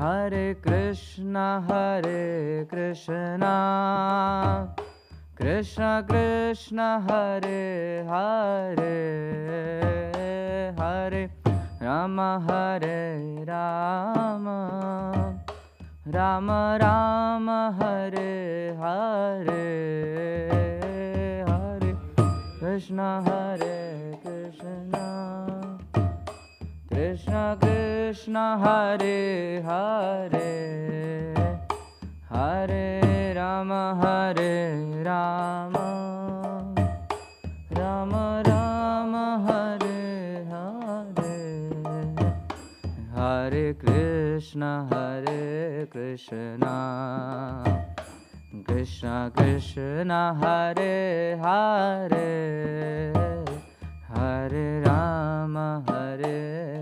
Hare Krishna, Krishna Krishna, Hare Hare, Hare Rama, Hare Rama, Rama Rama, Hare Hare, Hare Krishna, Krishna Krishna, Hare Hare, Hare Rama, Hare Rama, Rama Rama, Hare Hare, Hare Krishna, Krishna Krishna, Hare Hare, Hare Rama, Hare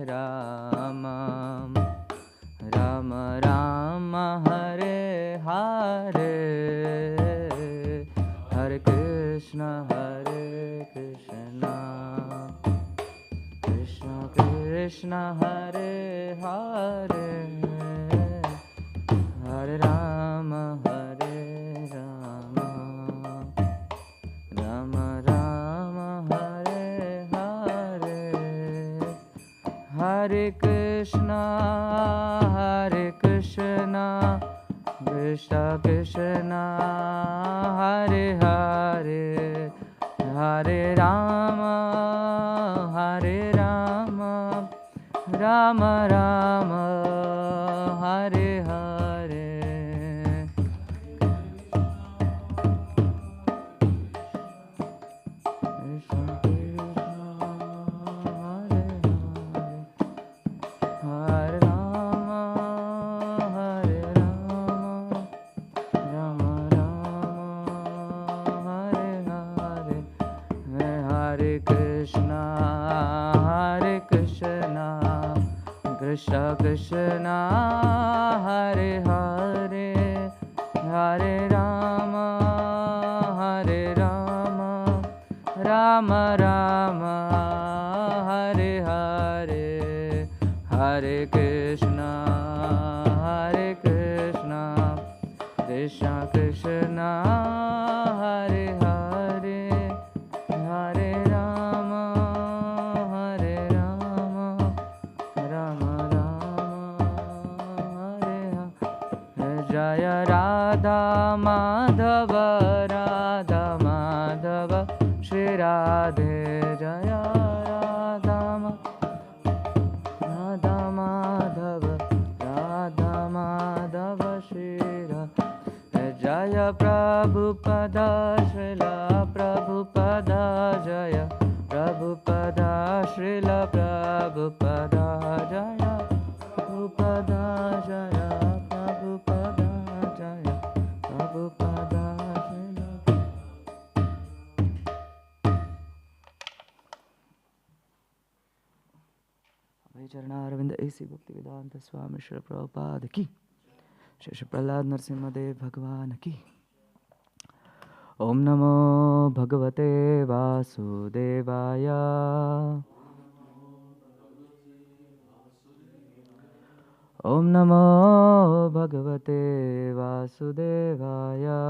Rama, Rama Rama, Hare Hare, Hare Krishna, Krishna Krishna, Hare Hare, Hare Rama, Hare Rama, Rama Rama, Hare Hare, Hare Krishna, Krishna Krishna, Hare Hare, Hare Rama, Rama Rama, Hare Hare, Krishna Hare Rama, Hare Rama, Rama Rama, Hare Hare, Hare Krishna, Krishna Krishna, Hare Hare, Hare Rama, Rama Rama, Hare Hare, Hare Krishna, Krishna Krishna, Hare Hare, Hare Rama, Rama Rama, Hare Hare, Jaya Radha Madhava, Radha Madhava, Shri Radhe, Jaya Radha Madhava, Radha Madhava, Shri Radhe, Jaya Prabhupada, Srila Prabhupada, Jaya Prabhupada, Srila Prabhupada, Jaya Prabhupada, Jaya Prabhupada, Jaya Prabhupada, Srila. Charanaravindha A.C. Bhaktivedanta Swami Srila Prabhupada ki, Shri Prahlad Narasimhadev Bhagwan ki. Om Namo Bhagavate Vasudevaya, Om Namo Bhagavate Vasudevaya,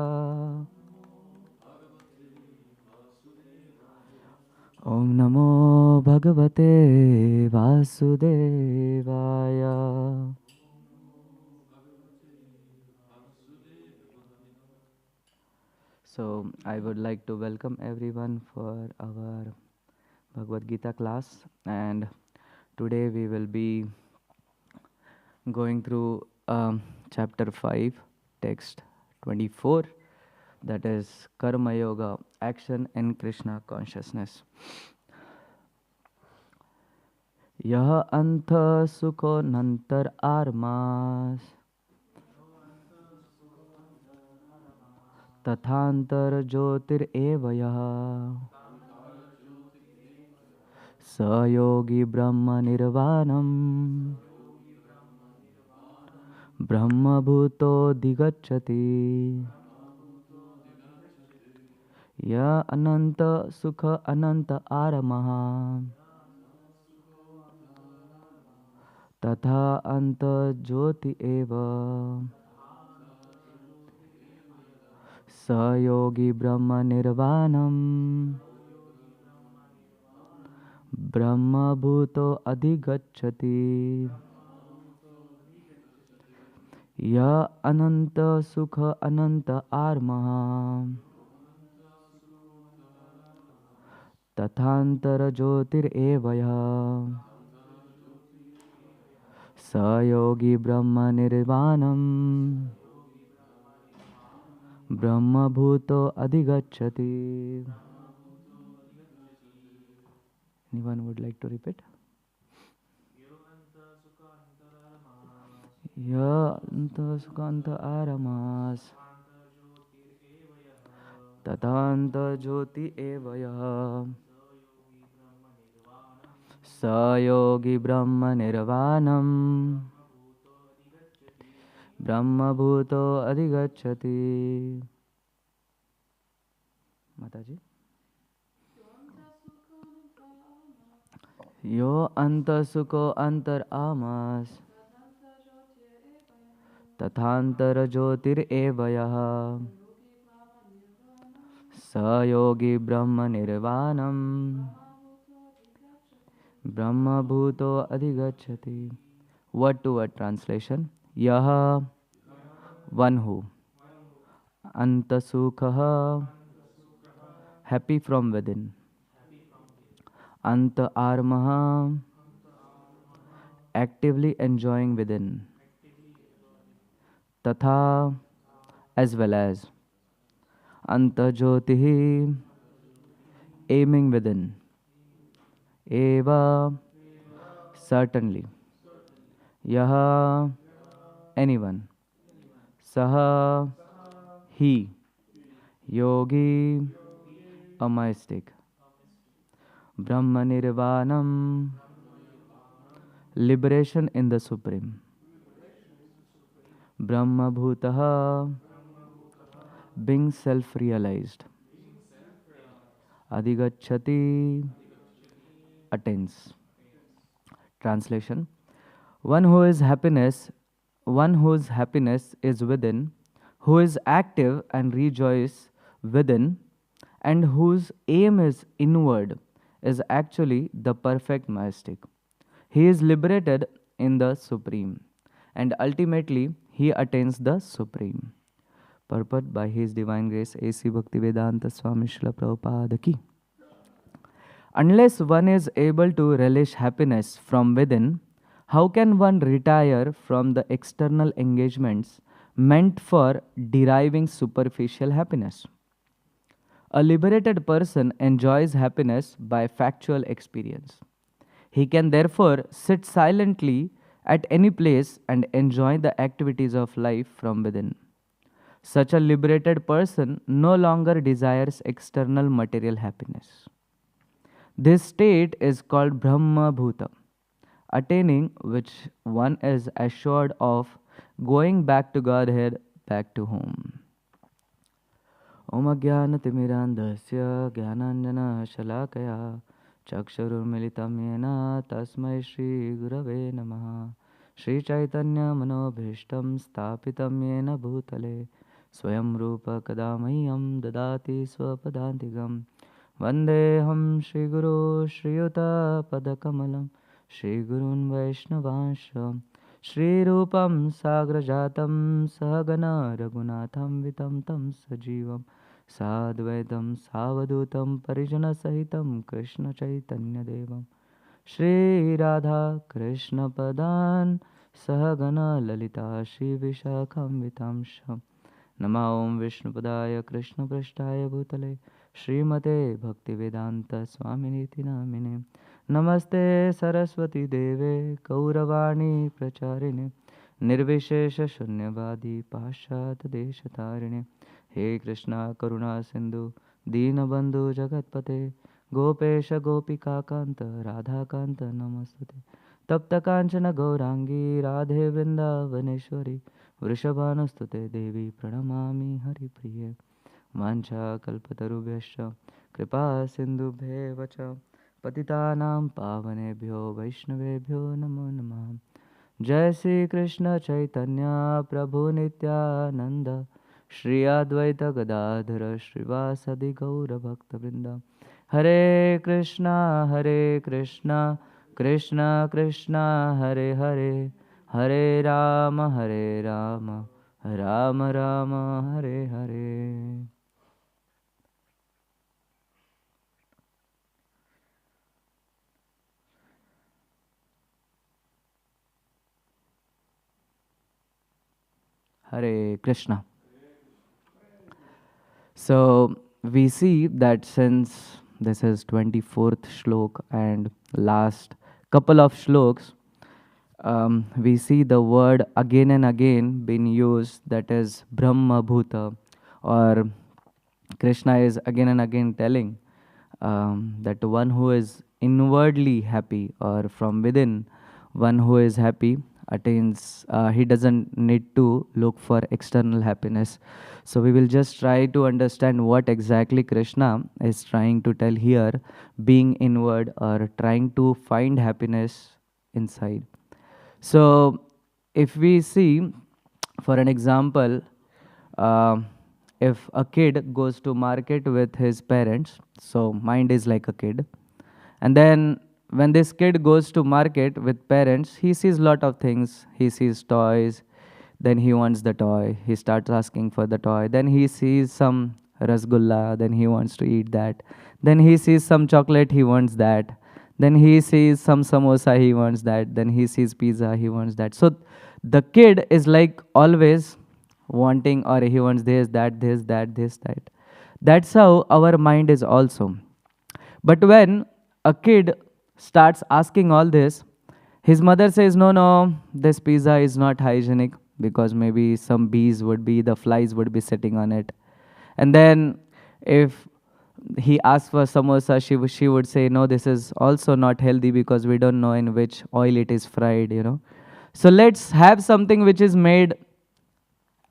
Om Namo Bhagavate Vasudevaya. So I would like to welcome everyone for our Bhagavad Gita class, and today we will be going through chapter 5, text 24, that is Karma Yoga, action in Krishna consciousness. Yah antha sukho nantar armas, tathantar jyotir evayah, sayogi brahma nirvanam, brahma bhuto digacchati. Ya ananta sukha ananta aramaha, तथा अंत ज्योति एव स योगी ब्रह्म निर्वाणम ब्रह्मभूतो अधिगच्छति य अनंत सुख अनंत आर्मः तथांतर ज्योतिरेव यः स योगी ब्रह्म निर्वाणम ब्रह्मभूतो अधिगच्छति. Anyone would like to repeat? Ya anta sukanta aramas tatanta jyoti evaya sa yogi brahma nirvanam brahma bhuto adhigacchati. Mataji. Yo anta sukho antar amas तथांतर ज्योतिरेवयः स योगी ब्रह्म निर्वाणम ब्रह्मभूतो अधिगच्छति. Word to word translation. Yah, one who. Anta sukha, happy from within. Anta armaha, actively enjoying within. Tatha, as well as. Anta jyotihi, aiming within. Eva, certainly. Yaha, anyone. Saha, he. Yogi, a mystic. Brahma nirvanam, liberation in the Supreme. Brahma bhutaha, being self-realized. Adhigacchati, attains. Translation. One whose happiness is within, who is active and rejoice within, and whose aim is inward, is actually the perfect mystic. He is liberated in the Supreme, and ultimately he attains the Supreme. Purport by His Divine Grace A.C. Bhaktivedanta Swami Srila Prabhupada Ki. Unless one is able to relish happiness from within, how can one retire from the external engagements meant for deriving superficial happiness? A liberated person enjoys happiness by factual experience. He can therefore sit silently at any place and enjoy the activities of life from within. Such a liberated person no longer desires external material happiness. This state is called Brahma Bhuta, attaining which one is assured of going back to Godhead, back to home. Om Ajnana-timirandhasya Jnananjana Shalakaya Chakshurumilitam Yena Tasmai Shri Gurave Namaha. Shri Chaitanya Manobhishtam Stapitam Yena Bhutale Swayam Rupa Kadamayyam Dadati Swapadantigam Vandeham Shri Guru Shri Yuta Padakamalam Shri Gurun Vaishnavansha Shri Rupam Sagrajatam Sahagana Raghunatham Vitam Tam Sajivam Sadvaitam Savadutam Parijana Sahitam Krishna Chaitanya Devam Shri Radha Krishna Padan Sahagana Lalita Shri Vishakham Vitamsham Nama Om Vishnupadaya Krishna Prashtaya Bhutale Srimate Bhaktivedanta Swaminiti Namine Namaste Saraswati Deve Kauravani Pracharine Nirvishesha Shunyavadi Pashat Deshatarine He Krishna Karuna Sindhu Deenabandhu Jagatpate Gopesha Gopika Kanta Radha Kanta Namastate Tapta Kanchana Gaurangi Radhe Vrindavaneshwari Vrishabhanastute Devi Pranamami Hari Priye Mancha Kalpatarubhyascha Kripa Sindhubhe Vacha Patitanam Pavanebhyo Vaishnavebhyo Namo Namah Jai Shri Krishna Chaitanya Prabhu Nityananda Shri Advaita Gadadhara Srivasadi Gaura Bhakta Vrinda. Hare Krishna, Hare Krishna, Krishna Krishna, Hare Hare, Hare Rama, Hare Rama, Rama Rama, Hare Hare. Hare Krishna. So we see that since this is 24th shlok and last couple of shloks, we see the word again and again being used, that is Brahma Bhuta, or Krishna is again and again telling that one who is inwardly happy or from within, one who is happy attains, he doesn't need to look for external happiness. So we will just try to understand what exactly Krishna is trying to tell here, being inward or trying to find happiness inside. So if we see, for an example, uh, if a kid goes to market with his parents, so mind is like a kid, and then when this kid goes to market with parents, he sees lot of things. He sees toys, then he wants the toy, he starts asking for the toy, then he sees some rasgulla, then he wants to eat that, then he sees some chocolate, he wants that, then he sees some samosa, he wants that, then he sees pizza, he wants that. So the kid is like always wanting, or he wants this, that, this, that, this, that. That's how our mind is also. But when a kid starts asking all this, his mother says, no, no, this pizza is not hygienic because maybe some bees would be, the flies would be sitting on it. And then if he asks for samosa, she would say, no, this is also not healthy because we don't know in which oil it is fried. So let's have something which is made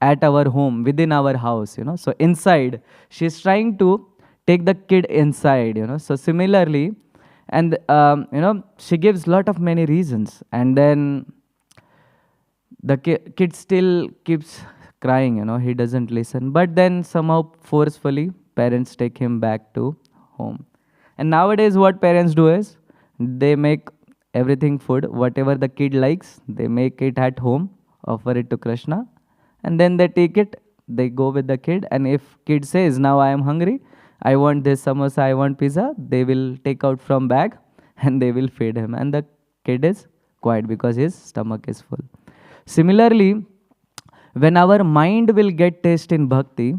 at our home, within our house. So inside, she's trying to take the kid inside. So similarly, and she gives lot of many reasons, and then the kid still keeps crying. He doesn't listen, but then somehow forcefully parents take him back to home. And nowadays what parents do is they make everything food, whatever the kid likes, they make it at home, offer it to Krishna, and then they take it, they go with the kid, and if kid says, now I am hungry, I want this samosa, I want pizza, they will take out from bag and they will feed him, and the kid is quiet because his stomach is full. Similarly, when our mind will get taste in bhakti,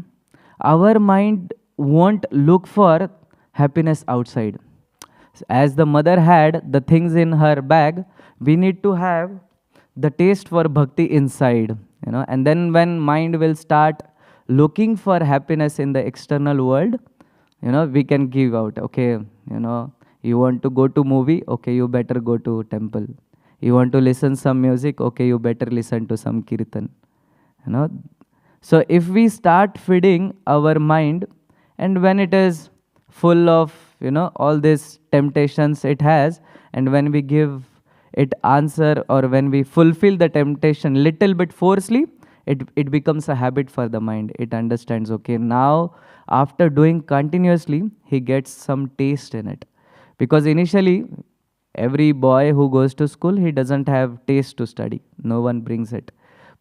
our mind won't look for happiness outside. As the mother had the things in her bag, we need to have the taste for bhakti inside. And then when mind will start looking for happiness in the external world, we can give out, okay, you want to go to movie, okay, you better go to temple. You want to listen some music, okay, you better listen to some kirtan. you know so if we start feeding our mind, and when it is full of all these temptations it has, and when we give it answer, or when we fulfill the temptation little bit forcefully, it becomes a habit for the mind. It understands, okay, now after doing continuously, he gets some taste in it. Because initially, every boy who goes to school, he doesn't have taste to study. No one brings it.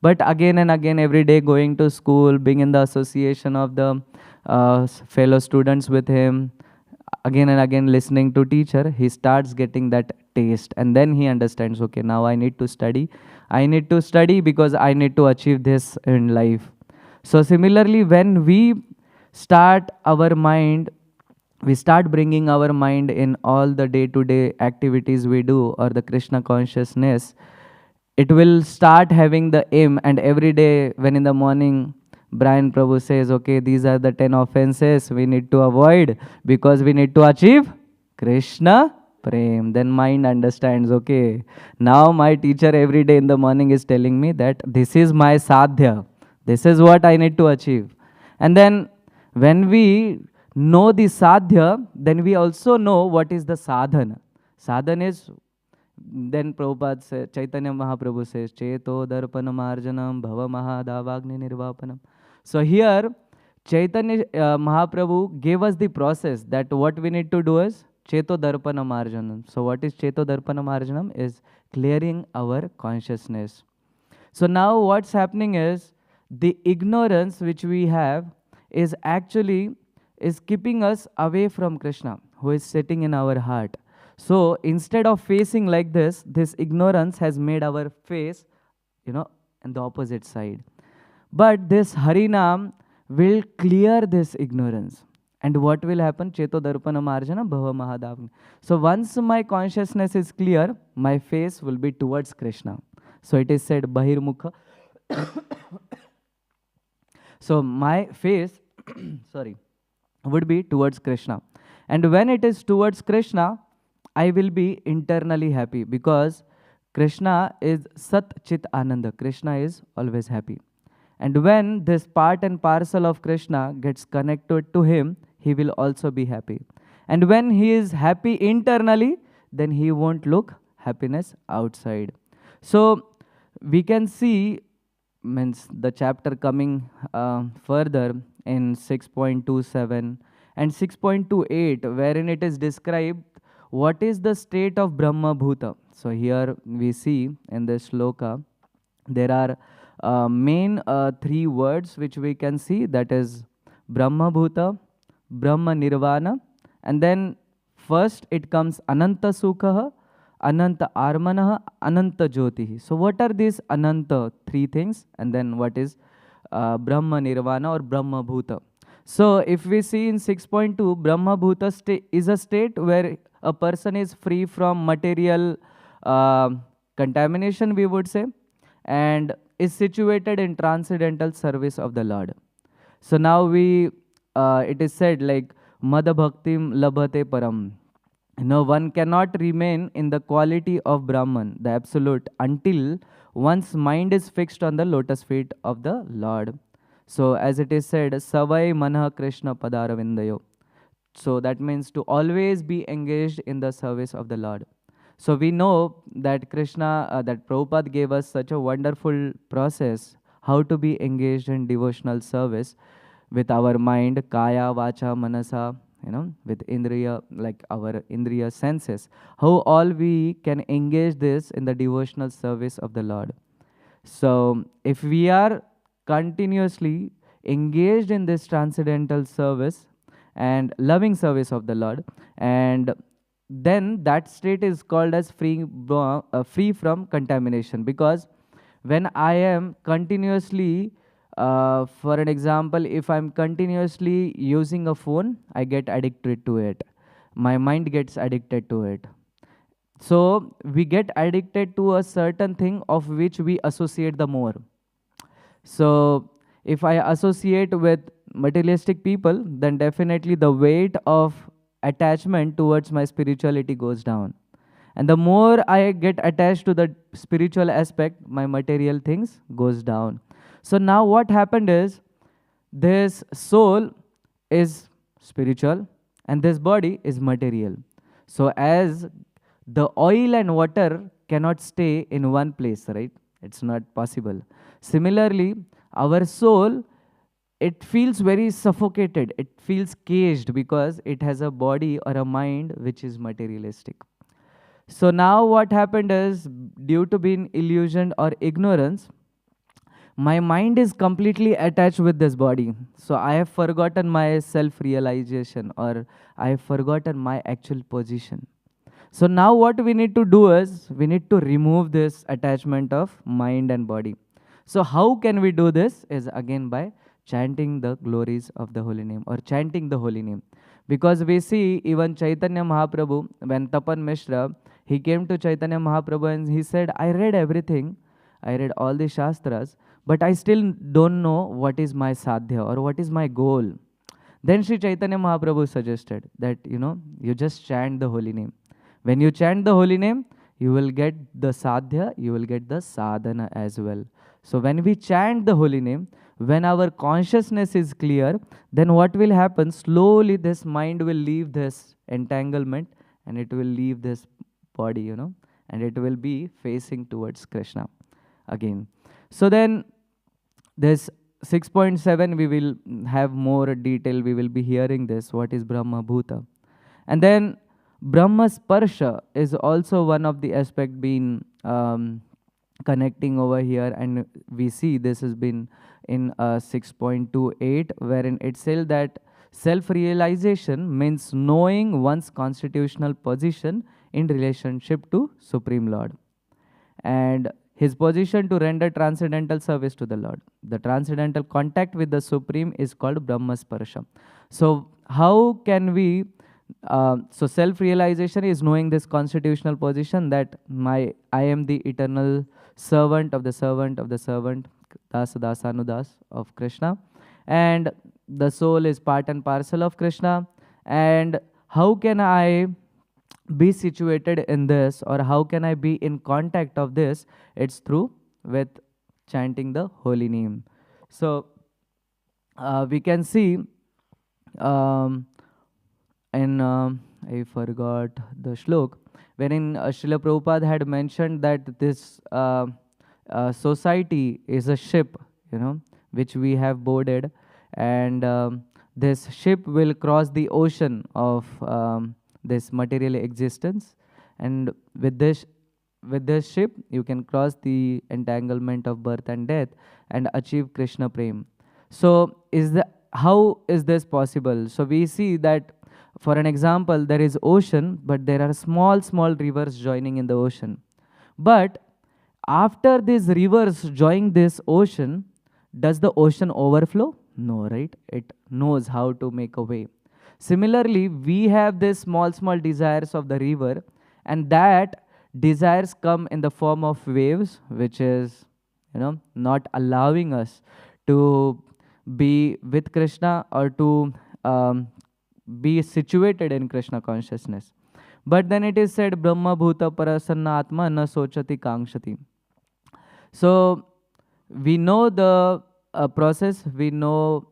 But again and again, every day going to school, being in the association of the fellow students with him, again and again listening to teacher, he starts getting that taste, and then he understands, okay, now I need to study. I need to study because I need to achieve this in life. So similarly, when we start our mind, we start bringing our mind in all the day-to-day activities we do, or the Krishna consciousness, it will start having the aim. And every day when in the morning Brian Prabhu says, okay, these are the 10 offenses we need to avoid because we need to achieve Krishna Prem. Then mind understands, okay, now my teacher every day in the morning is telling me that this is my sadhya. This is what I need to achieve. And then when we know the sadhya, then we also know what is the sadhana. Sadhana is Then Prabhupada says, Chaitanya Mahaprabhu says, Cheto darpana marjanam bhava mahadavagni nirvapanam. So here, Chaitanya Mahaprabhu gave us the process that what we need to do is Cheto darpana marjanam. So what is Cheto darpana marjanam? Is clearing our consciousness. So now what's happening is the ignorance which we have is actually is keeping us away from Krishna, who is sitting in our heart. So instead of facing like this ignorance has made our face, in the opposite side. But this Harinam will clear this ignorance. And what will happen? Cheto darpana marjana bhava mahadavni. So once my consciousness is clear, my face will be towards Krishna. So it is said bahirmukha. So my face, sorry, would be towards Krishna. And when it is towards Krishna, I will be internally happy because Krishna is Sat Chit Ananda. Krishna is always happy. And when this part and parcel of Krishna gets connected to him, he will also be happy. And when he is happy internally, then he won't look happiness outside. So we can see, means the chapter coming further in 6.27 and 6.28, wherein it is described what is the state of Brahma Bhuta. So here we see in this shloka, there are main three words which we can see, that is Brahma Bhuta, Brahma Nirvana, and then first it comes Ananta Sukha, Ananta Armanah, Ananta Jyotihi. So what are these Ananta three things? And then what is Brahma Nirvana or Brahma Bhuta? So if we see in 6.2, Brahma Bhuta is a state where a person is free from material contamination, we would say, and is situated in transcendental service of the Lord. So now it is said like Mada Bhaktim Labhate Param. One cannot remain in the quality of Brahman, the Absolute, until one's mind is fixed on the lotus feet of the Lord. So as it is said, Savai Manha Krishna Padaravindayo. So that means to always be engaged in the service of the Lord. So we know that Krishna, that Prabhupada gave us such a wonderful process how to be engaged in devotional service with our mind, kaya, vacha, manasa, with indriya, like our indriya senses, how all we can engage this in the devotional service of the Lord. So if we are continuously engaged in this transcendental service and loving service of the Lord, and then that state is called as free from contamination. Because when I am continuously, for an example, if I'm continuously using a phone, I get addicted to it. My mind gets addicted to it. So we get addicted to a certain thing of which we associate the more. So if I associate with materialistic people, then definitely the weight of attachment towards my spirituality goes down. And the more I get attached to the spiritual aspect, my material things goes down. So now what happened is, this soul is spiritual and this body is material. So as the oil and water cannot stay in one place, right? It's not possible. Similarly, our soul, it feels very suffocated. It feels caged because it has a body or a mind which is materialistic. So now what happened is, due to being illusion or ignorance, my mind is completely attached with this body. So I have forgotten my self-realization, or I have forgotten my actual position. So now what we need to do is, we need to remove this attachment of mind and body. So how can we do this? Is again by chanting the glories of the holy name, or chanting the holy name. Because we see even Chaitanya Mahaprabhu, when Tapan Mishra, he came to Chaitanya Mahaprabhu and he said, I read everything, I read all the Shastras, but I still don't know what is my sadhya or what is my goal. Then Sri Chaitanya Mahaprabhu suggested that, you just chant the holy name. When you chant the holy name, you will get the sadhya, you will get the sadhana as well. So when we chant the holy name, when our consciousness is clear, then what will happen? Slowly this mind will leave this entanglement and it will leave this body, and it will be facing towards Krishna again. So then this 6.7 we will have more detail, we will be hearing this, what is Brahma Bhuta. And then Brahma Sparsha is also one of the aspect being connecting over here, and we see this has been in 6.28, wherein it says that self-realization means knowing one's constitutional position in relationship to Supreme Lord and his position to render transcendental service to the Lord. The transcendental contact with the Supreme is called Brahma Sparsha. So how can we so self-realization is knowing this constitutional position that I am the eternal servant of the servant of the servant, Dasa Dasanudas of Krishna, and the soul is part and parcel of Krishna. And how can I be situated in this, or how can I be in contact of this? It's through with chanting the holy name. So we can see I forgot the shlok, wherein Srila Prabhupada had mentioned that this society is a ship, which we have boarded, and this ship will cross the ocean of this material existence, and with this ship you can cross the entanglement of birth and death and achieve Krishna Prem. So how is this possible? So we see that, for an example, there is ocean, but there are small rivers joining in the ocean. But after these rivers join this ocean, does the ocean overflow? No, right? It knows how to make a way. Similarly, we have these small desires of the river, and that desires come in the form of waves, which is, not allowing us to be with Krishna or to be situated in Krishna consciousness. But then it is said, Brahma Bhuta Parasanna Atma na sochati kangshati. So we know the process, we know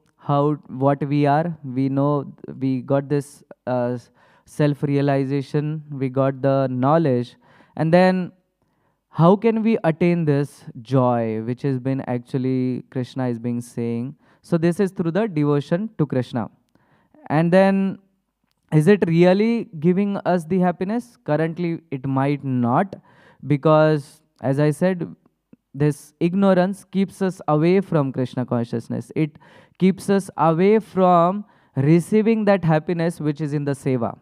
what we are, we know we got this self-realization, we got the knowledge, and then how can we attain this joy, which has been actually Krishna is being saying. So this is through the devotion to Krishna. And then is it really giving us the happiness? Currently it might not, because as I said, this ignorance keeps us away from Krishna consciousness. It keeps us away from receiving that happiness which is in the seva.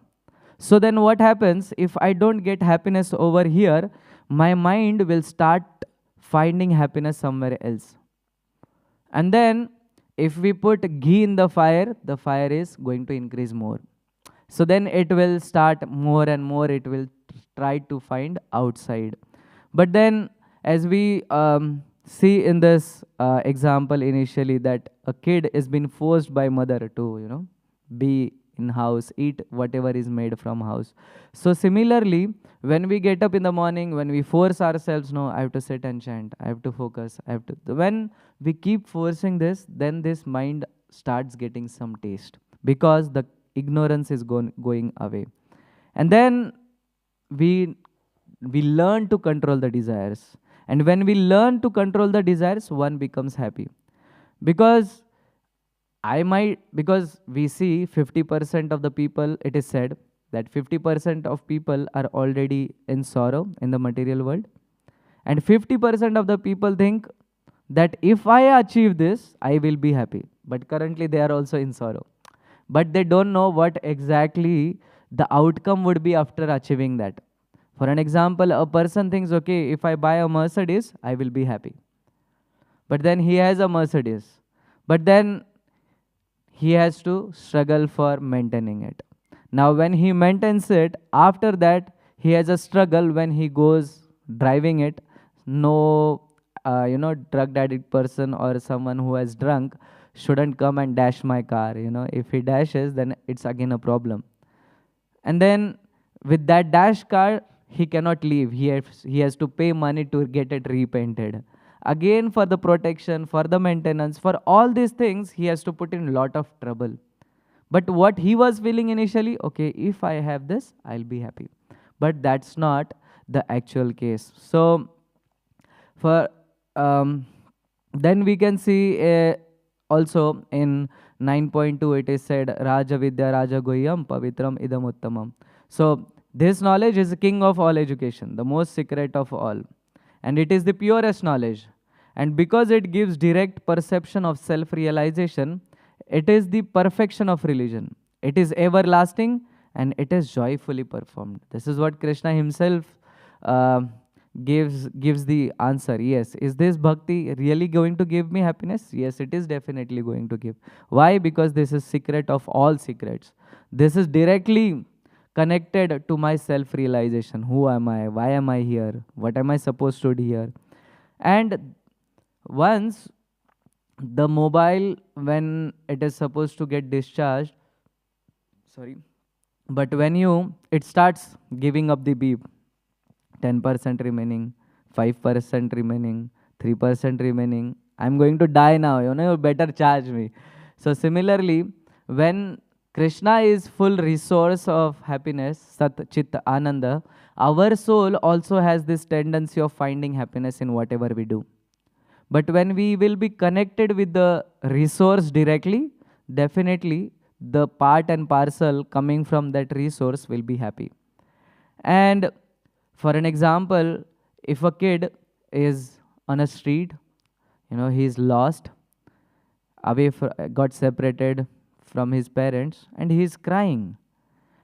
So then what happens if I don't get happiness over here? My mind will start finding happiness somewhere else. And then if we put ghee in the fire is going to increase more. So then it will start more and more, it will try to find outside. But then as we see in this example initially, that a kid is being forced by mother to, be in house, eat whatever is made from house. So similarly, when we get up in the morning, when we force ourselves, no, I have to sit and chant, I have to focus, when we keep forcing this, then this mind starts getting some taste, because the ignorance is going away. And then we learn to control the desires. And when we learn to control the desires, one becomes happy. Because we see 50% of the people, it is said that 50% of people are already in sorrow in the material world. And 50% of the people think that if I achieve this, I will be happy. But currently they are also in sorrow. But they don't know what exactly the outcome would be after achieving that. For an example, a person thinks, okay, if I buy a Mercedes, I will be happy. But then he has a Mercedes. But then he has to struggle for maintaining it. Now when he maintains it, after that, he has a struggle when he goes driving it. No, drug addict person or someone who has drunk shouldn't come and dash my car. If he dashes, then it's again a problem. And then with that dash car, he cannot leave. He has to pay money to get it repainted. Again, for the protection, for the maintenance, for all these things, he has to put in a lot of trouble. But what he was feeling initially, okay, if I have this, I'll be happy. But that's not the actual case. So for um, then we can see also in 9.2 it is said Raja Vidya Raja Goyam Pavitram Idam Uttamam. So this knowledge is the king of all education, the most secret of all, and it is the purest knowledge. And because it gives direct perception of self realization, it is the perfection of religion. It is everlasting and it is joyfully performed. This is what Krishna himself uh, gives the answer. Yes, is this bhakti really going to give me happiness? Yes, it is definitely going to give. Why? Because this is secret of all secrets. This is directly connected to my self realization. Who am I? Why am I here? What am I supposed to do here? And once the mobile, when it is supposed to get discharged, sorry, but when you it starts giving up the beep, 10% remaining, 5% remaining, 3% remaining, I'm going to die now, you better charge me. So similarly, when Krishna is full resource of happiness, Sat Chit Ananda, our soul also has this tendency of finding happiness in whatever we do. But when we will be connected with the resource directly, definitely the part and parcel coming from that resource will be happy. And for an example, if a kid is on a street, he's lost, got separated from his parents, and he's crying.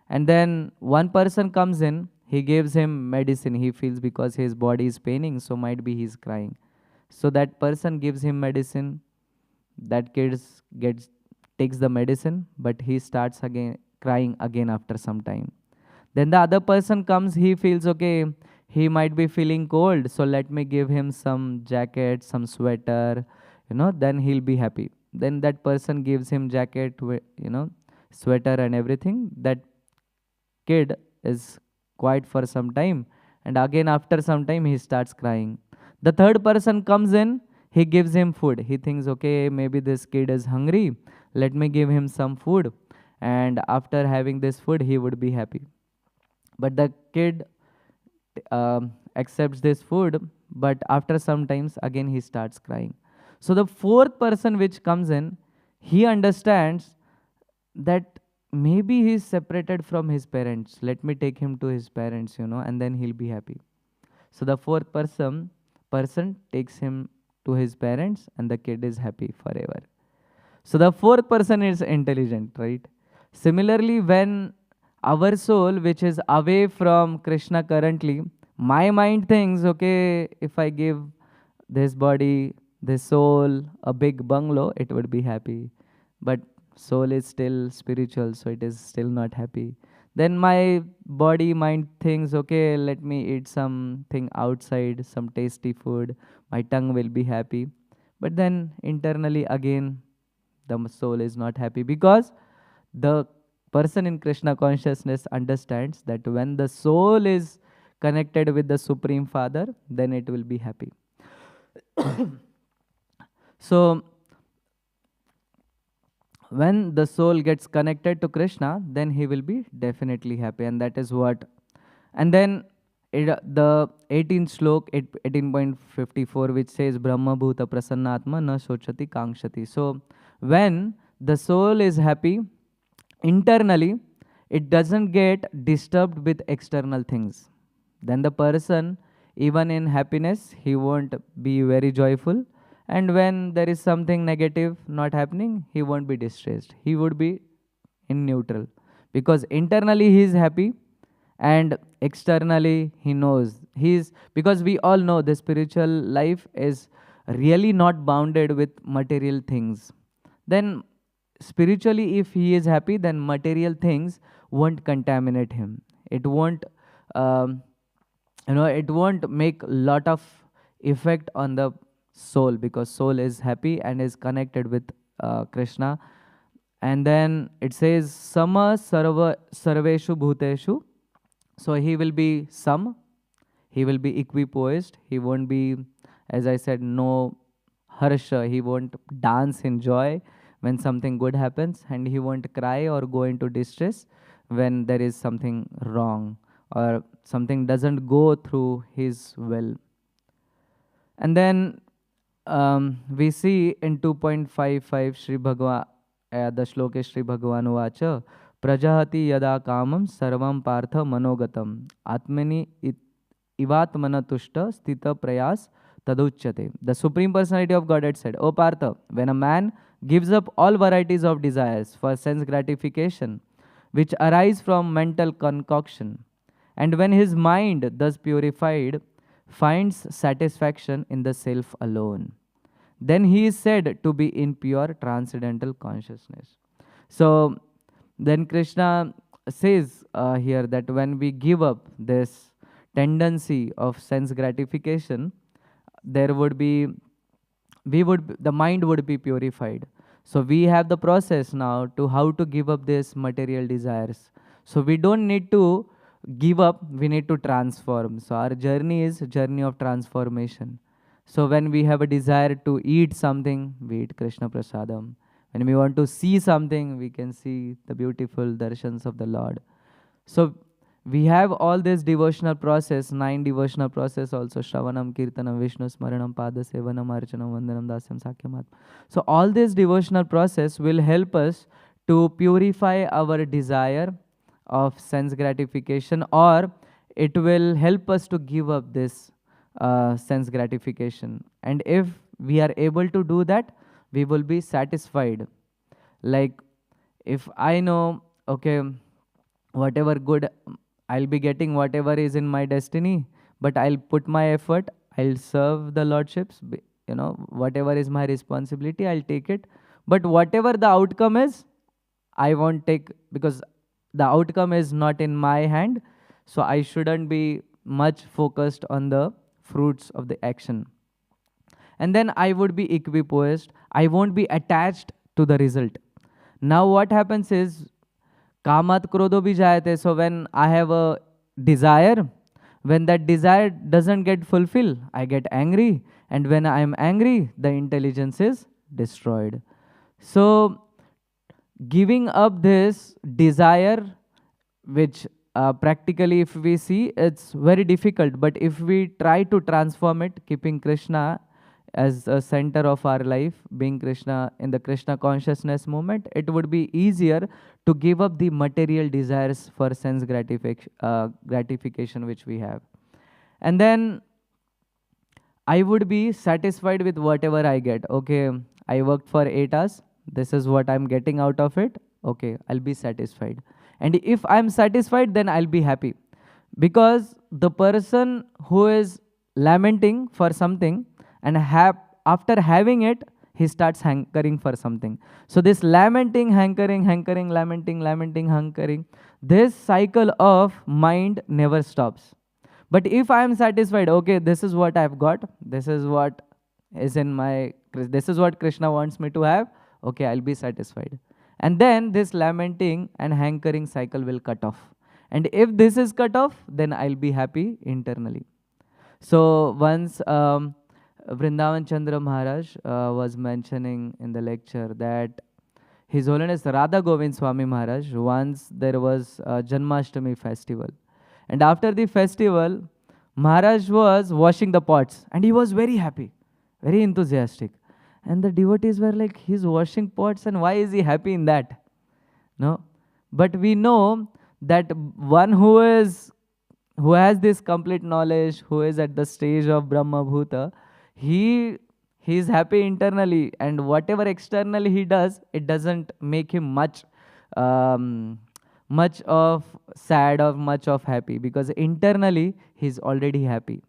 And then one person comes in, he gives him medicine. He feels because his body is paining, so might be he's crying. So that person gives him medicine. That kid takes the medicine, but he starts again crying again after some time. Then the other person comes, he feels okay, he might be feeling cold, so let me give him some jacket, some sweater, then he'll be happy. Then that person gives him jacket, sweater and everything. That kid is quiet for some time, and again after some time he starts crying. The third person comes in, he gives him food. He thinks, okay, maybe this kid is hungry, let me give him some food, and after having this food he would be happy. But the kid accepts this food, but after some times again he starts crying. So the fourth person which comes in, he understands that maybe he's separated from his parents, let me take him to his parents, and then he'll be happy. So the fourth person takes him to his parents, and the kid is happy forever. So the fourth person is intelligent, right? Similarly, when our soul, which is away from Krishna currently, my mind thinks, okay, if I give this body, this soul, a big bungalow, it would be happy. But soul is still spiritual, so it is still not happy. Then my body, mind thinks, okay, let me eat something outside, some tasty food, my tongue will be happy. But then internally again, the soul is not happy, because the person in Krishna consciousness understands that when the soul is connected with the Supreme Father, then it will be happy. So when the soul gets connected to Krishna, then he will be definitely happy, and that is what. And then the 18th slok, 18.54, which says Brahma Bhuta Prasannatma Na Sochati Kangshati. So when the soul is happy internally, it doesn't get disturbed with external things. Then the person, even in happiness, he won't be very joyful. And when there is something negative not happening, he won't be distressed. He would be in neutral, because internally he is happy, and externally he knows because we all know the spiritual life is really not bounded with material things. Then spiritually, if he is happy, then material things won't contaminate him. It won't it won't make lot of effect on the soul, because soul is happy and is connected with Krishna. And then it says Sama Sarveshu Bhuteshu. So he will be he will be equipoised, he won't be, as I said, no harsha, he won't dance in joy when something good happens, and he won't cry or go into distress when there is something wrong or something doesn't go through his will. And then we see in 2.55 Sri Bhagwan, the shloka Sri Bhagavan Vacha, Prajahati yada kamam sarvam partha manogatam atmani ivatmana tushta stita prayas taduchyate. The Supreme Personality of Godhead said, O Partha, when a man gives up all varieties of desires for sense gratification, which arise from mental concoction, and when his mind, thus purified, finds satisfaction in the self alone, then he is said to be in pure transcendental consciousness. So then Krishna says here that when we give up this tendency of sense gratification, there would be, the mind would be purified. So we have the process now to how to give up these material desires. So we don't need to give up, we need to transform. So our journey is journey of transformation. So when we have a desire to eat something, we eat Krishna Prasadam. When we want to see something, we can see the beautiful darshans of the Lord. So we have all this devotional process, 9 devotional process also, Shravanam, Kirtanam, Vishnu Smaranam, Pada Sevanam, Archanam, Vandanam, Dasyam, Sakyam. So all this devotional process will help us to purify our desire of sense gratification, or it will help us to give up this sense gratification. And if we are able to do that, we will be satisfied. Like if I know, okay, whatever good I'll be getting, whatever is in my destiny, but I'll put my effort, I'll serve the lordships, whatever is my responsibility, I'll take it. But whatever the outcome is, I won't take, because the outcome is not in my hand. So I shouldn't be much focused on the fruits of the action. And then I would be equipoised. I won't be attached to the result. Now what happens is, Kamat krodho bhi jayate. So when I have a desire, when that desire doesn't get fulfilled, I get angry. And when I am angry, the intelligence is destroyed. So giving up this desire, which practically if we see, it's very difficult. But if we try to transform it, keeping Krishna as a center of our life, being Krishna in the Krishna consciousness movement, it would be easier to give up the material desires for sense gratification which we have. And then I would be satisfied with whatever I get. Okay, I worked for 8 hours. This is what I'm getting out of it. Okay, I'll be satisfied. And if I'm satisfied, then I'll be happy. Because the person who is lamenting for something, and after having it, he starts hankering for something. So this lamenting, hankering, lamenting, hankering, this cycle of mind never stops. But if I am satisfied, okay, this is what I've got, this is what is in my, this is what Krishna wants me to have, okay, I'll be satisfied. And then this lamenting and hankering cycle will cut off. And if this is cut off, then I'll be happy internally. So once Vrindavan Chandra Maharaj was mentioning in the lecture that His Holiness Radha Govind Swami Maharaj, once there was a Janmashtami festival. And after the festival, Maharaj was washing the pots and he was very happy, very enthusiastic. And the devotees were like, he's washing pots and why is he happy in that? No. But we know that one who has this complete knowledge, who is at the stage of Brahma Bhuta, he is happy internally, and whatever externally he does, it doesn't make him much of sad or much of happy, because internally he's already happy.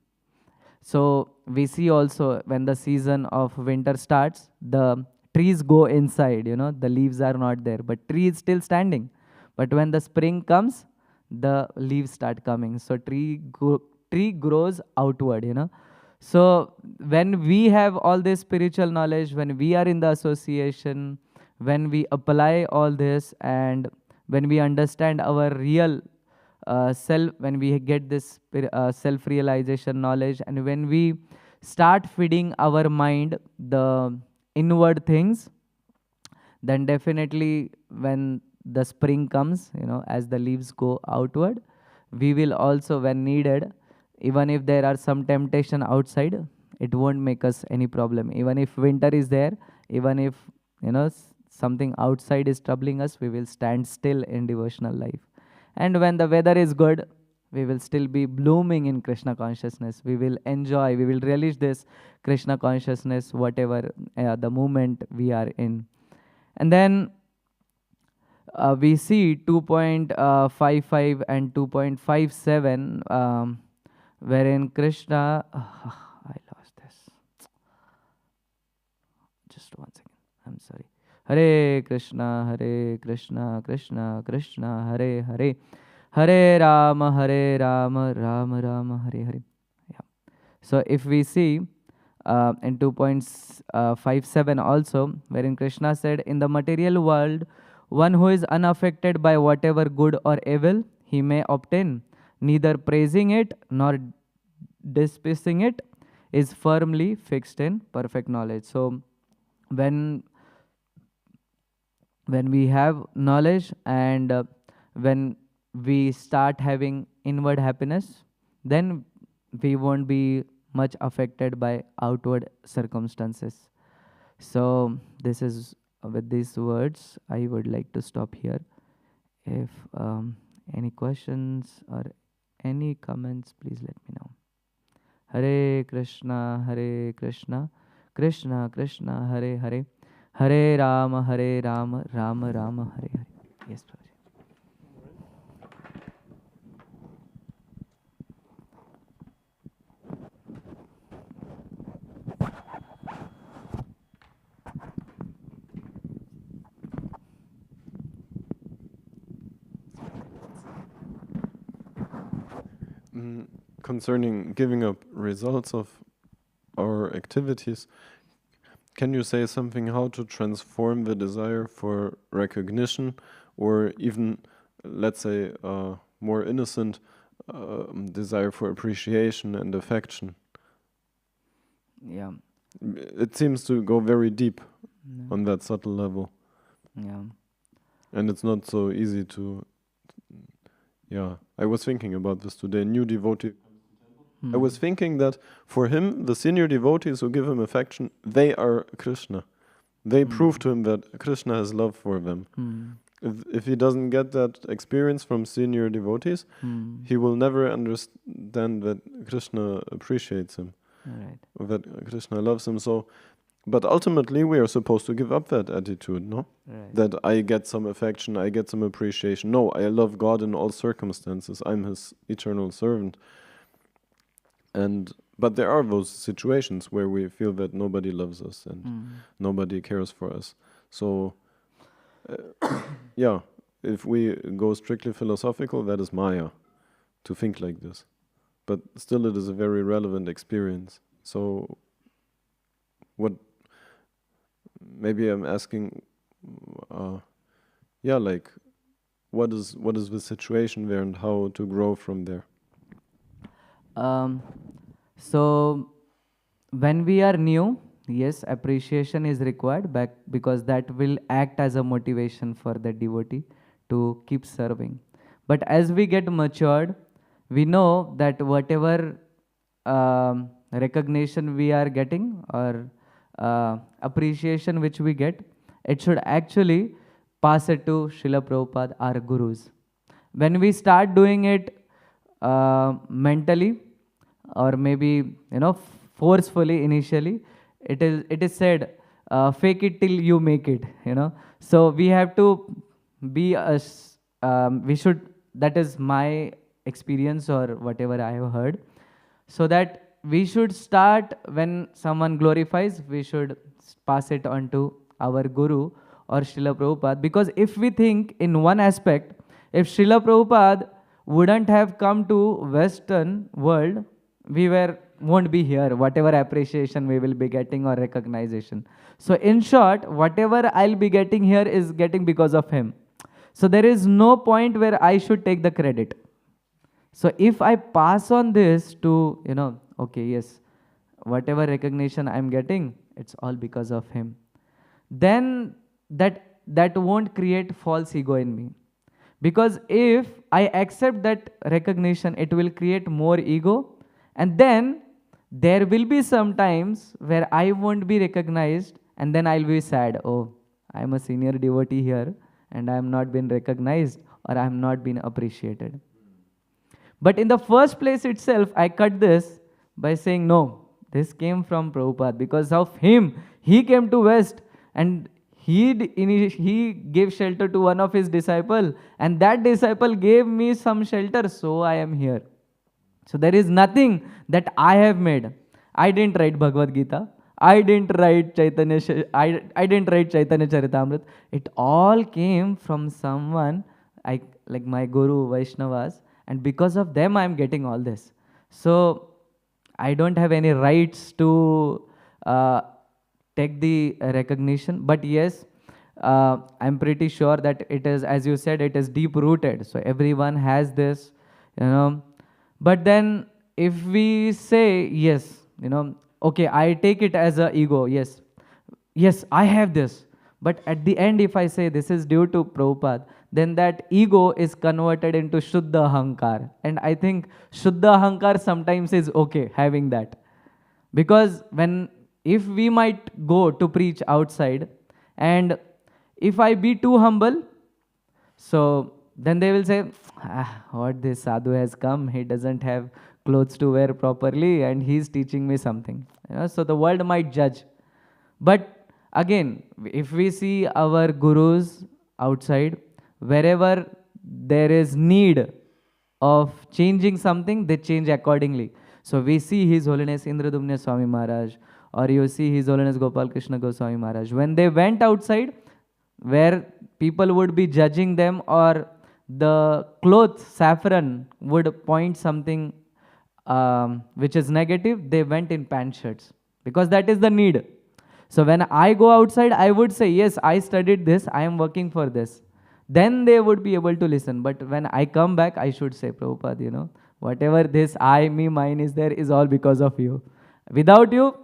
So we see also when the season of winter starts, the trees go inside, the leaves are not there, but tree is still standing. But when the spring comes, the leaves start coming. So tree grows outward, So when we have all this spiritual knowledge, when we are in the association, when we apply all this, and when we understand our real self, when we get this self-realization knowledge, and when we start feeding our mind the inward things, then definitely when the spring comes, as the leaves go outward, we will also, when needed, even if there are some temptation outside, it won't make us any problem. Even if winter is there, even if something outside is troubling us, we will stand still in devotional life. And when the weather is good, we will still be blooming in Krishna consciousness. We will enjoy, we will relish this Krishna consciousness, whatever the moment we are in. And then we see 2.55 and 2.57, wherein Krishna, I lost this. Just one second. I'm sorry. Hare Krishna, Krishna Krishna, Hare Hare, Hare Rama, Rama Rama, Hare Hare. Yeah. So if we see in 2.57 also, wherein Krishna said, in the material world, one who is unaffected by whatever good or evil he may obtain, neither praising it nor despising it, is firmly fixed in perfect knowledge. So when we have knowledge and when we start having inward happiness, then we won't be much affected by outward circumstances. So this is, with these words, I would like to stop here. If any questions or any comments, please let me know. Hare Krishna, Krishna Krishna, Hare Hare, Hare Rama, Rama Rama, Hare Hare. Yes, Prabhu. Concerning giving up results of our activities, can you say something how to transform the desire for recognition, or even, let's say, more innocent desire for appreciation and affection? Yeah. It seems to go very deep on that subtle level. Yeah. And it's not so easy to... Yeah, I was thinking about this today. New devotee. I was thinking that for him, the senior devotees who give him affection, they are Krishna. They prove to him that Krishna has love for them. If he doesn't get that experience from senior devotees, he will never understand that Krishna appreciates him, or that Krishna loves him. So, but ultimately, we are supposed to give up that attitude, no? That I get some affection, I get some appreciation. No, I love God in all circumstances. I'm His eternal servant. But there are those situations where we feel that nobody loves us and nobody cares for us. So, yeah, if we go strictly philosophical, that is Maya, to think like this. But still it is a very relevant experience. So, maybe I'm asking, what is the situation there and how to grow from there? So when we are new, yes, appreciation is required because that will act as a motivation for the devotee to keep serving. But as we get matured, we know that whatever recognition we are getting or appreciation which we get, it should actually pass it to Srila Prabhupada, our gurus. When we start doing it mentally or maybe forcefully initially, it is said, fake it till you make it. So we have to be we should, that is my experience or whatever I have heard, so that we should start, when someone glorifies, we should pass it on to our guru or Srila Prabhupada. Because if we think in one aspect, if Srila Prabhupada wouldn't have come to Western world, we won't be here, whatever appreciation we will be getting or recognition. So in short, whatever I'll be getting here is getting because of him. So there is no point where I should take the credit. So if I pass on this to, okay, yes, whatever recognition I'm getting, it's all because of him, then that won't create false ego in me. Because if I accept that recognition, it will create more ego, and then there will be some times where I won't be recognized, and then I'll be sad. Oh, I'm a senior devotee here, and I'm not been recognized, or I'm not been appreciated. But in the first place itself, I cut this by saying, no, this came from Prabhupada. Because of him, he came to West, and he gave shelter to one of his disciple, and that disciple gave me some shelter, so I am here. So there is nothing that I have made. I didn't write Bhagavad Gita. I didn't write I didn't write Chaitanya Charitamrita. It all came from someone like my Guru Vaishnavas, and because of them I am getting all this. So I don't have any rights to take the recognition, but yes, I'm pretty sure that it is, as you said, it is deep rooted. So everyone has this, you know. But then if we say yes, okay, I take it as a ego. Yes, I have this. But at the end, if I say this is due to Prabhupada, then that ego is converted into Shuddha Ahankar. And I think Shuddha Ahankar sometimes is okay having that. Because if we might go to preach outside, and if I be too humble, so then they will say, what this sadhu has come, he doesn't have clothes to wear properly, and he's teaching me something. So the world might judge. But again, if we see our gurus outside, wherever there is need of changing something, they change accordingly. So we see His Holiness Indradumna Swami Maharaj, or you see His Holiness Gopal Krishna Goswami Maharaj. When they went outside, where people would be judging them, or the cloth saffron would point something which is negative, they went in pant shirts, because that is the need. So when I go outside, I would say, yes, I studied this, I am working for this. Then they would be able to listen. But when I come back, I should say, Prabhupada, whatever this I, me, mine is there is all because of you. Without you,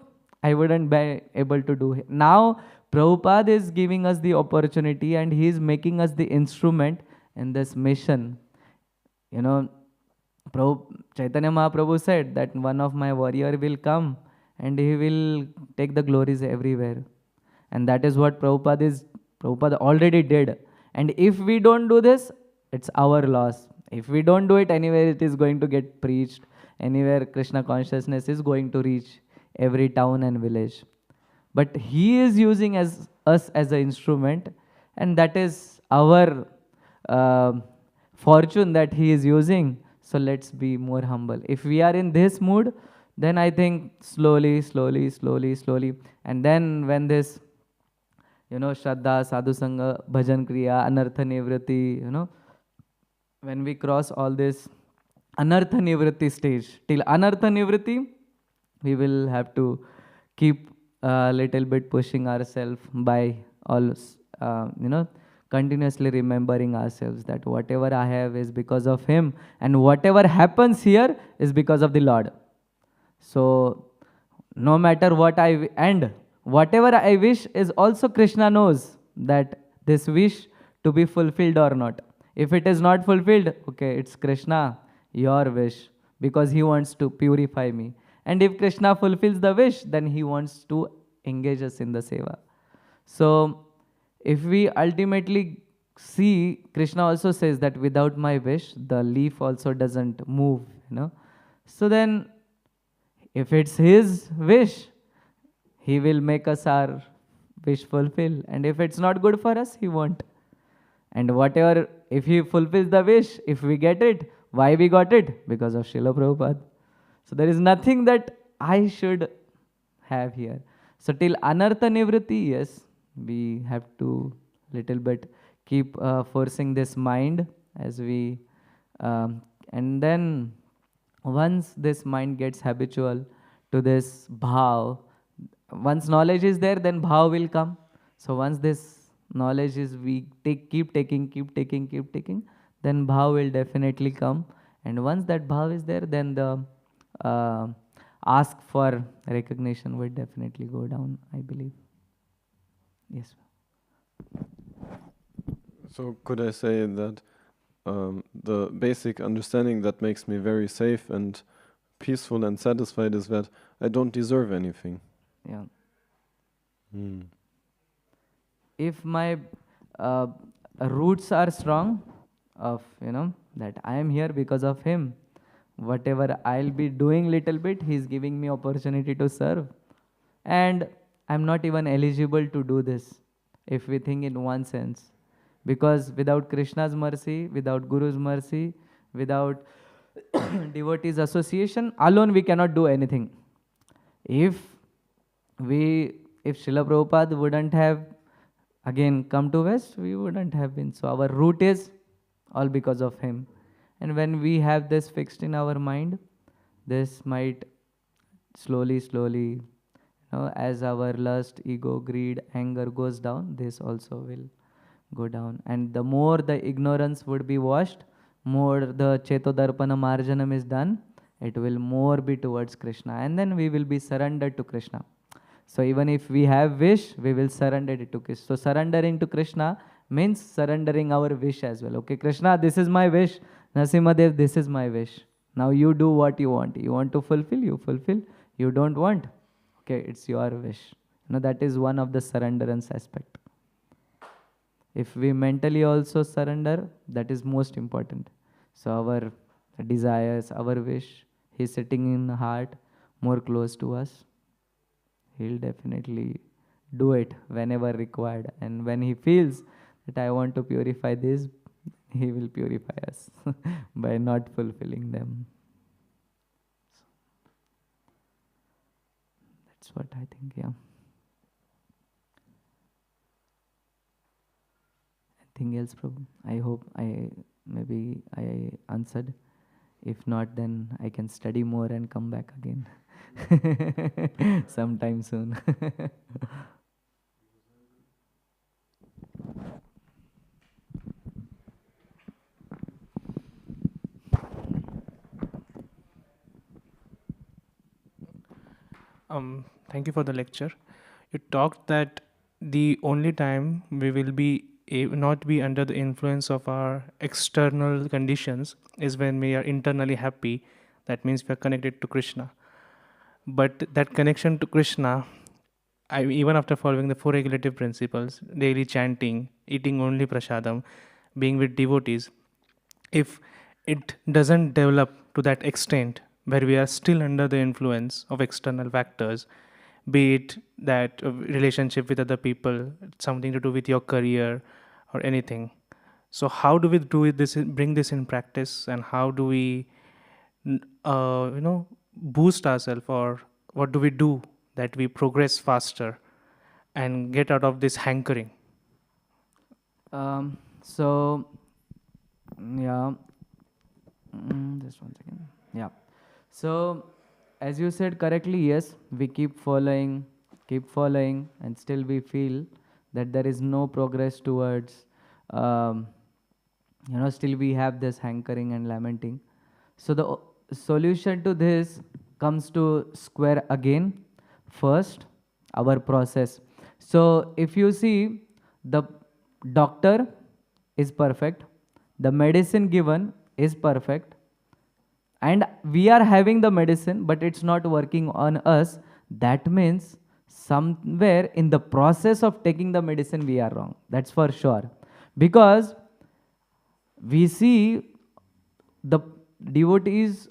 I wouldn't be able to do it. Now, Prabhupada is giving us the opportunity, and he is making us the instrument in this mission. Chaitanya Mahaprabhu said that one of my warrior will come and he will take the glories everywhere. And that is what Prabhupada already did. And if we don't do this, it's our loss. If we don't do it, anywhere it is going to get preached. Anywhere Krishna consciousness is going to reach every town and village. But he is using us as an instrument, and that is our fortune that he is using. So let's be more humble. If we are in this mood, then I think slowly, and then when this, Shraddha, Sadhu Sangha, Bhajan Kriya, Anartha Nivritti, when we cross all this Anartha Nivritti stage, till Anartha Nivritti, we will have to keep a little bit pushing ourselves by all, continuously remembering ourselves that whatever I have is because of him, and whatever happens here is because of the Lord. So no matter what and whatever I wish is also Krishna knows that this wish to be fulfilled or not. If it is not fulfilled, okay, it's Krishna, your wish, because he wants to purify me. And if Krishna fulfills the wish, then he wants to engage us in the seva. So if we ultimately see, Krishna also says that without my wish, the leaf also doesn't move, So then, if it's his wish, he will make us our wish fulfill. And if it's not good for us, he won't. And whatever, if he fulfills the wish, if we get it, why we got it? Because of Srila Prabhupada. So there is nothing that I should have here. So till Anartha Nivritti, yes, we have to little bit keep forcing this mind as we, and then once this mind gets habitual to this bhav, once knowledge is there, then bhav will come. So once this knowledge is, we keep taking, then bhav will definitely come. And once that bhav is there, then the ask for recognition will definitely go down, I believe. Yes. So could I say that the basic understanding that makes me very safe and peaceful and satisfied is that I don't deserve anything. Yeah. Mm. If my roots are strong, of that I am here because of him, whatever I'll be doing little bit, he's giving me opportunity to serve, and I'm not even eligible to do this, if we think in one sense, because without Krishna's mercy, without Guru's mercy, without devotees association alone, we cannot do anything. If Srila Prabhupada wouldn't have again come to West, we wouldn't have been. So our root is all because of him. And when we have this fixed in our mind, this might slowly, as our lust, ego, greed, anger goes down, this also will go down. And the more the ignorance would be washed, more the Chetodarpana Marjanam is done, it will more be towards Krishna. And then we will be surrendered to Krishna. So even if we have wish, we will surrender it to Krishna. So surrendering to Krishna means surrendering our wish as well. Okay, Krishna, this is my wish. Narasimhadev, this is my wish. Now you do what you want. You want to fulfill, you fulfill. You don't want, okay, it's your wish. That is one of the surrenderance aspect. If we mentally also surrender, that is most important. So our desires, our wish, he's sitting in the heart, more close to us. He'll definitely do it whenever required. And when he feels that I want to purify this, he will purify us by not fulfilling them. So that's what I think, yeah. Anything else, Prabhu? I hope I answered. If not, then I can study more and come back again sometime soon. Thank you for the lecture. You talked that the only time we will be not be under the influence of our external conditions is when we are internally happy. That means we are connected to Krishna. But that connection to Krishna, even after following the 4 regulative principles, daily chanting, eating only prasadam, being with devotees, if it doesn't develop to that extent where we are still under the influence of external factors, be it that relationship with other people, something to do with your career or anything. So how do we bring this in practice, and how do we boost ourselves, or what do we do that we progress faster and get out of this hankering? So yeah, just one second. Yeah. So as you said correctly, yes, we keep following, and still we feel that there is no progress towards, still we have this hankering and lamenting. So the solution to this comes to square again. First, our process. So if you see, the doctor is perfect, the medicine given is perfect, and we are having the medicine but it's not working on us. That means somewhere in the process of taking the medicine we are wrong. That's for sure. Because we see the devotees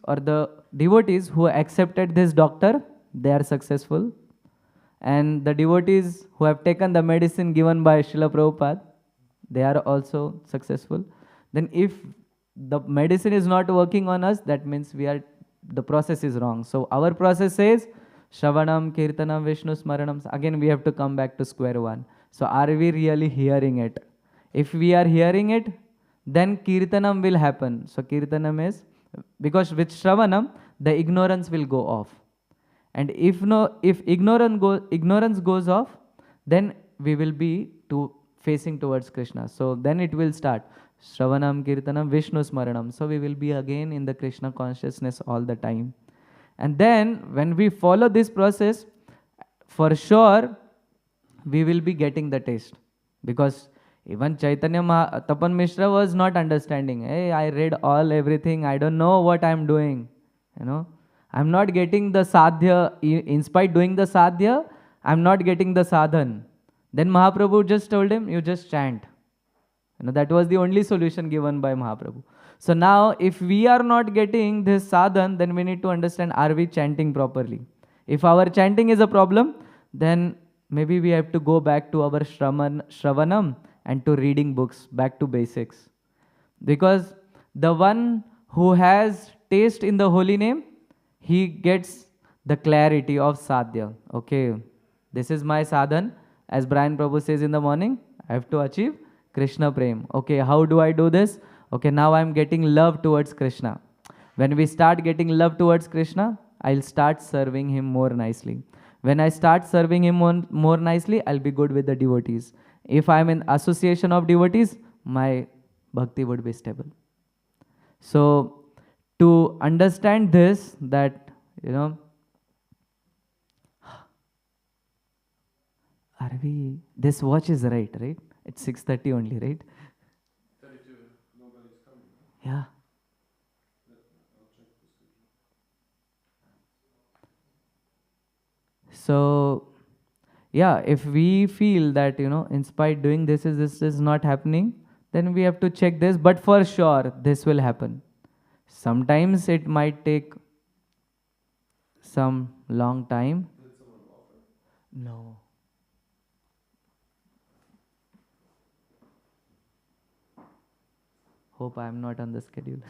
who accepted this doctor, they are successful. And the devotees who have taken the medicine given by Srila Prabhupada, they are also successful. Then if the medicine is not working on us, that means the process is wrong. So our process says Shravanam, Kirtanam, Vishnu Smaranam. Again we have to come back to square one. So are we really hearing it? If we are hearing it, then Kirtanam will happen. So Kirtanam is, because with Shravanam, the ignorance will go off. And if ignorance goes off, then we will be facing towards Krishna. So then it will start. Shravanam, Kirtanam, Vishnu Smaranam. So we will be again in the Krishna consciousness all the time. And then when we follow this process, for sure, we will be getting the taste. Because Even Chaitanya Tapan Mishra was not understanding. Hey, I read everything. I don't know what I'm doing. I'm not getting the sadhya. In spite doing the sadhya, I'm not getting the sadhan. Then Mahaprabhu just told him, you just chant. That was the only solution given by Mahaprabhu. So now, if we are not getting this sadhan, then we need to understand, are we chanting properly? If our chanting is a problem, then maybe we have to go back to our Shravanam and to reading books, back to basics. Because the one who has taste in the holy name, he gets the clarity of sadhya. Okay, this is my sadhan. As Brian Prabhu says in the morning, I have to achieve Krishna Prem. Okay, how do I do this? Okay, now I'm getting love towards Krishna. When we start getting love towards Krishna, I'll start serving him more nicely. When I start serving him more nicely, I'll be good with the devotees. If I'm in association of devotees, my bhakti would be stable. So, to understand this, that, this watch is right? It's 6:30 only, right? 32, nobody's coming. Yeah. I'll check the schedule. So, yeah, if we feel that, in spite doing this is not happening, then we have to check this, but for sure, this will happen. Sometimes it might take some long time. Did someone offer? No. Hope I'm not on the schedule.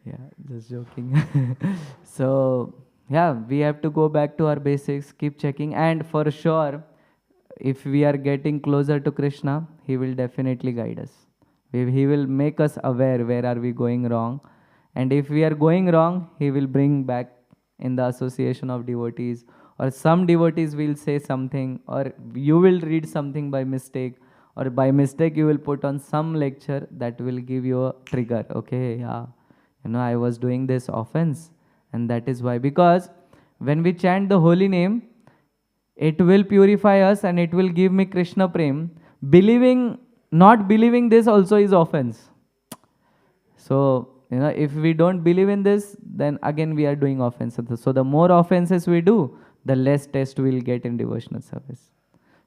Yeah, just joking. So, yeah, we have to go back to our basics, keep checking, and for sure, if we are getting closer to Krishna, he will definitely guide us. He will make us aware where are we going wrong. And if we are going wrong, he will bring back in the association of devotees, or some devotees will say something, or you will read something by mistake, or by mistake you will put on some lecture that will give you a trigger. Okay, yeah, I was doing this offense, and that is why. Because when we chant the holy name, it will purify us and it will give me Krishna Prem. Not believing this also is offense. So, if we don't believe in this, then again we are doing offenses. So the more offenses we do, the less test we'll get in devotional service.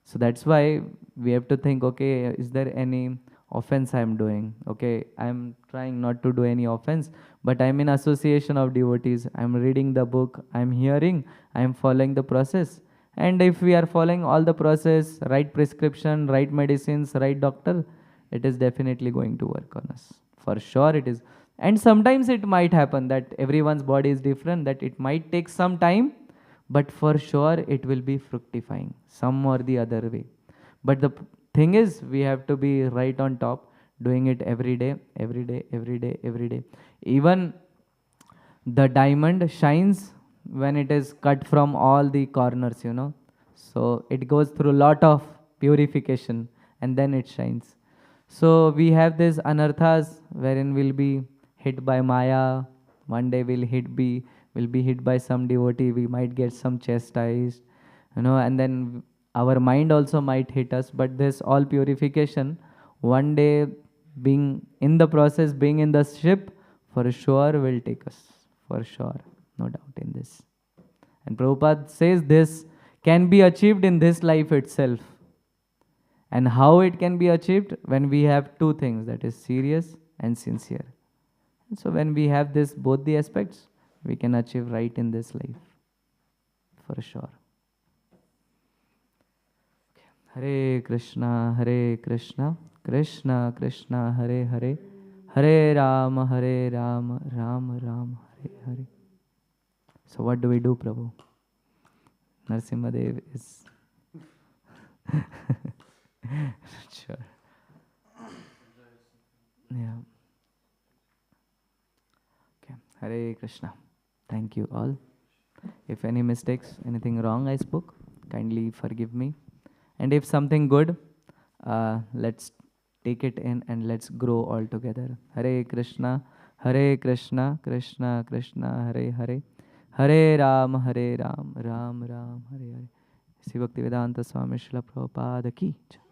So that's why we have to think, okay, is there any offense I'm doing? Okay, I'm trying not to do any offense, but I'm in association of devotees. I'm reading the book, I'm hearing, I'm following the process. And if we are following all the process, right prescription, right medicines, right doctor, it is definitely going to work on us. For sure it is. And sometimes it might happen that everyone's body is different, that it might take some time, but for sure it will be fructifying some or the other way. But the thing is, we have to be right on top, doing it every day, every day, every day, every day. Even the diamond shines when it is cut from all the corners, So it goes through a lot of purification and then it shines. So we have these anarthas wherein we'll be hit by Maya. One day we'll be hit by some devotee. We might get some chastised, and then our mind also might hit us. But this all purification, one day being in the process, being in the ship, for sure will take us. For sure. No doubt in this. And Prabhupada says this can be achieved in this life itself. And how it can be achieved? When we have two things, that is serious and sincere. And so when we have this, both the aspects, we can achieve right in this life. For sure. Okay. Hare Krishna, Krishna Krishna, Hare Hare, Hare Rama, Rama Rama, Hare Hare. So what do we do, Prabhu? Narsimhadev is... Sure. Yeah. Okay. Hare Krishna. Thank you all. If any mistakes, anything wrong I spoke, kindly forgive me. And if something good, let's take it in and let's grow all together. Hare Krishna, Krishna Krishna, Hare Hare, Hare Ram, Ram Ram, Hare Hare. Sri Bhaktivedanta Swami Srila Prabhupada ki jai.